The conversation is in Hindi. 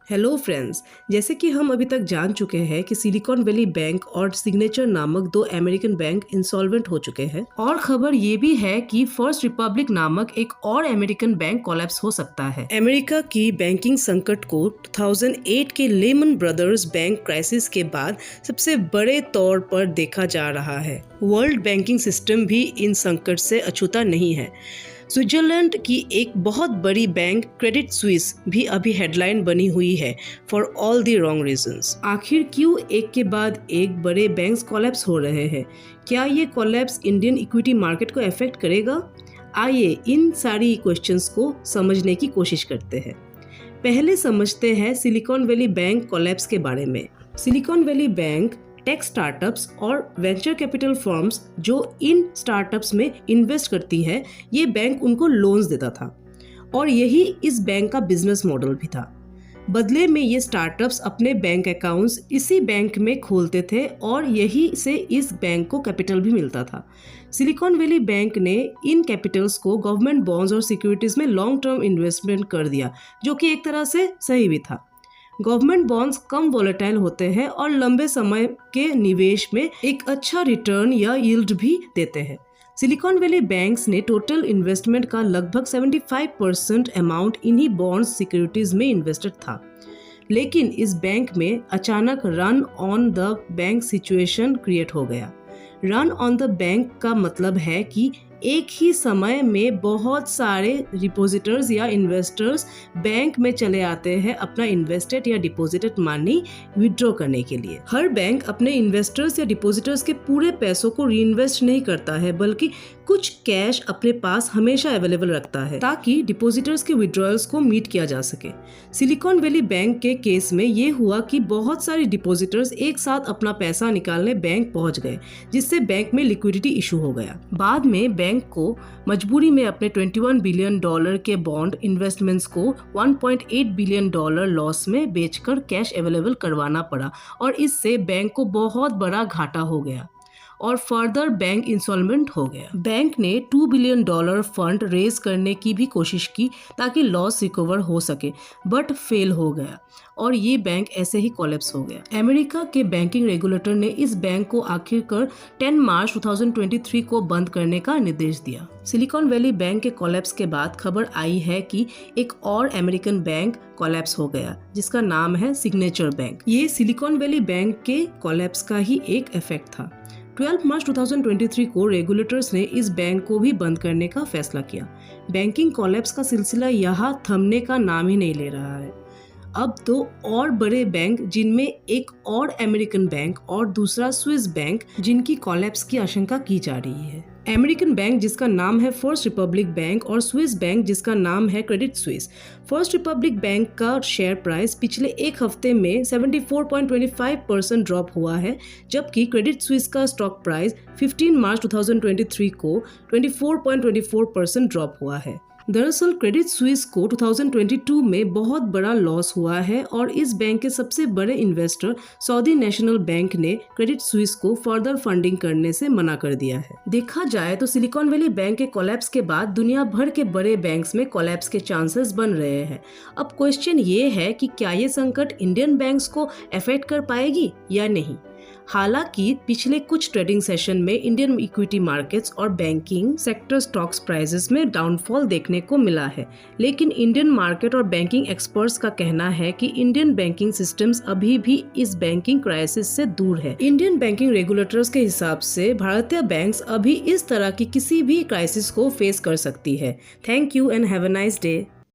हेलो फ्रेंड्स, जैसे कि हम अभी तक जान चुके हैं कि सिलिकॉन वैली बैंक और सिग्नेचर नामक दो अमेरिकन बैंक इंसॉल्वेंट हो चुके हैं और खबर ये भी है कि फर्स्ट रिपब्लिक नामक एक और अमेरिकन बैंक कोलैप्स हो सकता है। अमेरिका की बैंकिंग संकट को 2008 के लेमन ब्रदर्स बैंक क्राइसिस के बाद सबसे बड़े तौर पर देखा जा रहा है। वर्ल्ड बैंकिंग सिस्टम भी इन संकट से अछूता नहीं है। स्विट्जरलैंड की एक बहुत बड़ी बैंक क्रेडिट स्विस भी अभी हेडलाइन बनी हुई है for all the wrong reasons. आखिर क्यों एक के बाद एक बड़े बैंक्स कोलैप्स हो रहे हैं? क्या ये कोलैप्स इंडियन इक्विटी मार्केट को अफेक्ट करेगा? आइए इन सारी क्वेश्चंस को समझने की कोशिश करते हैं। पहले समझते हैं सिलिकॉन वैली बैंक कोलैप्स के बारे में। Silicon valley bank tech startups और वेंचर कैपिटल फर्म्स जो इन स्टार्टअप्स में इन्वेस्ट करती है, ये बैंक उनको लोन्स देता था और यही इस बैंक का बिजनेस मॉडल भी था। बदले में ये स्टार्टअप्स अपने बैंक अकाउंट्स इसी बैंक में खोलते थे और यही से इस बैंक को कैपिटल भी मिलता था। सिलिकॉन वैली बैंक ने इन कैपिटल्स को गवर्नमेंट बॉन्ड्स और सिक्योरिटीज में लॉन्ग टर्म इन्वेस्टमेंट कर दिया, जो कि एक तरह से सही भी था। गवर्नमेंट बॉन्ड्स कम वोलेटाइल होते हैं और लंबे समय के निवेश में एक अच्छा रिटर्न या यील्ड भी देते हैं। सिलिकॉन वैली बैंक्स ने टोटल इन्वेस्टमेंट का लगभग 75% अमाउंट इन्हीं बॉन्ड्स सिक्योरिटीज में इन्वेस्टेड था। लेकिन इस बैंक में अचानक run on the bank situation create हो गया। रन ऑन द बैंक का मतलब है कि एक ही समय में बहुत सारे डिपॉजिटर्स या इन्वेस्टर्स बैंक में चले आते हैं अपना इन्वेस्टेड या डिपॉजिटेड मनी विड्रॉ करने के लिए। हर बैंक अपने इन्वेस्टर्स या डिपॉजिटर्स के पूरे पैसों को रीइन्वेस्ट नहीं करता है, बल्कि कुछ कैश अपने पास हमेशा अवेलेबल रखता है ताकि डिपॉजिटर्स के विड्रॉयल्स को मीट किया जा सके। सिलिकॉन वैली बैंक के केस में ये हुआ कि बहुत सारे डिपॉजिटर्स एक साथ अपना पैसा निकालने बैंक पहुंच गए, जिससे बैंक में लिक्विडिटी इशू हो गया। बाद में बैंक को मजबूरी में अपने $21 बिलियन के बॉन्ड इन्वेस्टमेंट्स को $1.8 बिलियन लॉस में बेचकर कैश अवेलेबल करवाना पड़ा और इससे बैंक को बहुत बड़ा घाटा हो गया और फर्दर बैंक इंसॉल्वेंट हो गया। बैंक ने $2 बिलियन फंड रेज करने की भी कोशिश की ताकि लॉस रिकवर हो सके, बट फेल हो गया और ये बैंक ऐसे ही कोलैप्स हो गया। अमेरिका के बैंकिंग रेगुलेटर ने इस बैंक को आखिरकार 10 मार्च 2023 को बंद करने का निर्देश दिया। सिलिकॉन वैली बैंक के कोलैप्स के बाद खबर आई है कि एक और अमेरिकन बैंक कोलैप्स हो गया, जिसका नाम है सिग्नेचर बैंक। ये सिलिकॉन वैली बैंक के कोलैप्स का ही एक इफेक्ट था। 12 मार्च 2023 को रेगुलेटर्स ने इस बैंक को भी बंद करने का फैसला किया। बैंकिंग कोलैप्स का सिलसिला यहाँ थमने का नाम ही नहीं ले रहा है। अब दो और बड़े बैंक, जिनमें एक और अमेरिकन बैंक और दूसरा स्विस बैंक, जिनकी कोलैप्स की आशंका की जा रही है। अमेरिकन बैंक जिसका नाम है फर्स्ट रिपब्लिक बैंक और स्विस बैंक जिसका नाम है Credit Suisse. First Republic bank का शेयर प्राइस पिछले एक हफ्ते में 74.25% ड्रॉप हुआ है, जबकि क्रेडिट स्विस का स्टॉक प्राइस 15 मार्च 2023 को 24.24% ड्रॉप हुआ है। दरअसल क्रेडिट स्विस को 2022 में बहुत बड़ा लॉस हुआ है और इस बैंक के सबसे बड़े इन्वेस्टर सऊदी नेशनल बैंक ने क्रेडिट स्विस को फर्दर फंडिंग करने से मना कर दिया है। देखा जाए तो सिलिकॉन वैली बैंक के कोलैप्स के बाद दुनिया भर के बड़े बैंक्स में कोलैप्स के चांसेस बन रहे हैं। अब क्वेश्चन ये है कि क्या ये संकट इंडियन बैंक्स को अफेक्ट कर पाएगी या नहीं। हालांकि पिछले कुछ ट्रेडिंग सेशन में इंडियन इक्विटी मार्केट्स और बैंकिंग सेक्टर स्टॉक्स प्राइसेस में डाउनफॉल देखने को मिला है, लेकिन इंडियन मार्केट और बैंकिंग एक्सपर्ट्स का कहना है कि इंडियन बैंकिंग सिस्टम्स अभी भी इस बैंकिंग क्राइसिस से दूर है। इंडियन बैंकिंग रेगुलेटर्स के हिसाब से भारतीय बैंक्स अभी इस तरह की किसी भी क्राइसिस को फेस कर सकती है। Thank you and have a nice day.